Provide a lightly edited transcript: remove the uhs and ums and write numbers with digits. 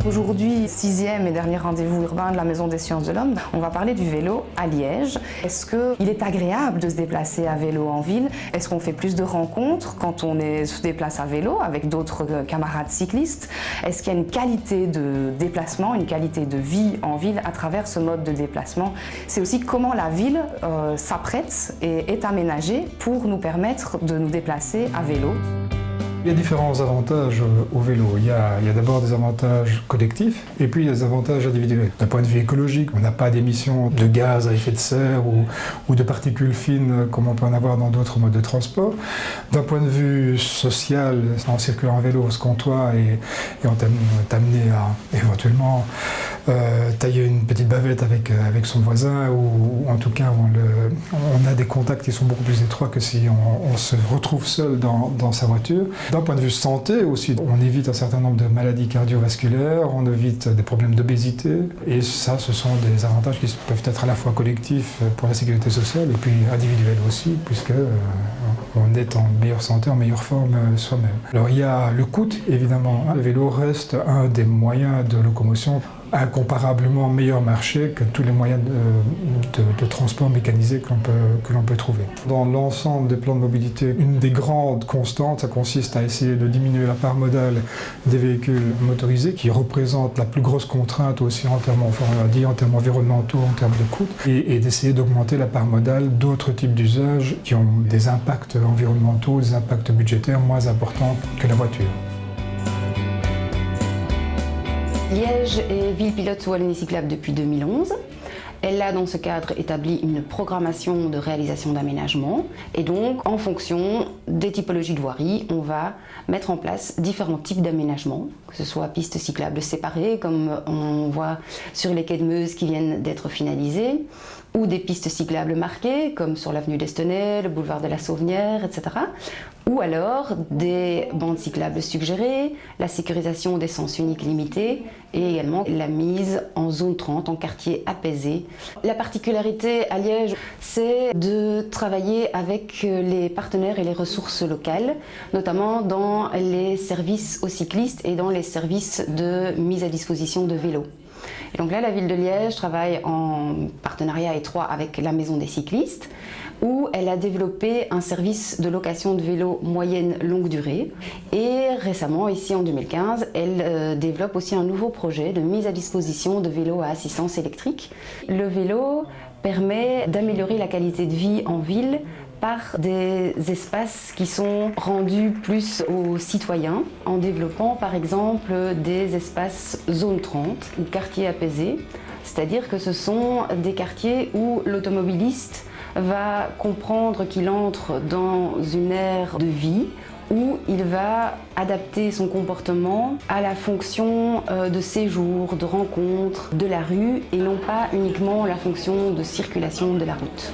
aujourd'hui 6e et dernier rendez-vous urbain de la Maison des Sciences de l'Homme. On va parler du vélo à Liège. Est-ce qu'il est agréable de se déplacer à vélo en ville? Est-ce qu'on fait plus de rencontres quand on se déplace à vélo avec d'autres camarades cyclistes? Est-ce qu'il y a une qualité de déplacement, une qualité de vie en ville à travers ce mode de déplacement? C'est aussi comment la ville s'apprête et est aménagée pour nous permettre de nous déplacer à vélo. Il y a différents avantages au vélo. Il y a d'abord des avantages collectifs et puis il y a des avantages individuels. D'un point de vue écologique, on n'a pas d'émissions de gaz à effet de serre ou de particules fines comme on peut en avoir dans d'autres modes de transport. D'un point de vue social, en circulant en vélo, on se côtoie et on est amené à éventuellement tailler une petite bavette avec son voisin ou en tout cas on a des contacts qui sont beaucoup plus étroits que si on se retrouve seul dans sa voiture. D'un point de vue santé aussi, on évite un certain nombre de maladies cardiovasculaires, on évite des problèmes d'obésité et ça, ce sont des avantages qui peuvent être à la fois collectifs pour la sécurité sociale et puis individuels aussi puisque on est en meilleure santé, en meilleure forme soi-même. Alors il y a le coût évidemment, le vélo reste un des moyens de locomotion incomparablement meilleur marché que tous les moyens de transport mécanisé que l'on peut trouver. Dans l'ensemble des plans de mobilité, une des grandes constantes, ça consiste à essayer de diminuer la part modale des véhicules motorisés qui représentent la plus grosse contrainte aussi en termes environnementaux, en termes de coûts, et d'essayer d'augmenter la part modale d'autres types d'usages qui ont des impacts environnementaux, des impacts budgétaires moins importants que la voiture. Liège est ville pilote sous Wallonie cyclable depuis 2011. Elle a dans ce cadre établi une programmation de réalisation d'aménagement et donc en fonction des typologies de voiries, on va mettre en place différents types d'aménagements, que ce soit pistes cyclables séparées comme on voit sur les quais de Meuse qui viennent d'être finalisés, ou des pistes cyclables marquées comme sur l'avenue d'Estenay, le boulevard de la Sauvenière, etc. Ou alors des bandes cyclables suggérées, la sécurisation des sens uniques limités et également la mise en zone 30, en quartier apaisé. La particularité à Liège, c'est de travailler avec les partenaires et les ressources locales, notamment dans les services aux cyclistes et dans les services de mise à disposition de vélos. Et donc là, la ville de Liège travaille en partenariat étroit avec la Maison des cyclistes, où elle a développé un service de location de vélos moyenne longue durée. Et récemment, ici en 2015, elle développe aussi un nouveau projet de mise à disposition de vélos à assistance électrique. Le vélo permet d'améliorer la qualité de vie en ville par des espaces qui sont rendus plus aux citoyens, en développant par exemple des espaces zone 30 ou quartiers apaisés, c'est-à-dire que ce sont des quartiers où l'automobiliste va comprendre qu'il entre dans une ère de vie où il va adapter son comportement à la fonction de séjour, de rencontre, de la rue et non pas uniquement la fonction de circulation de la route.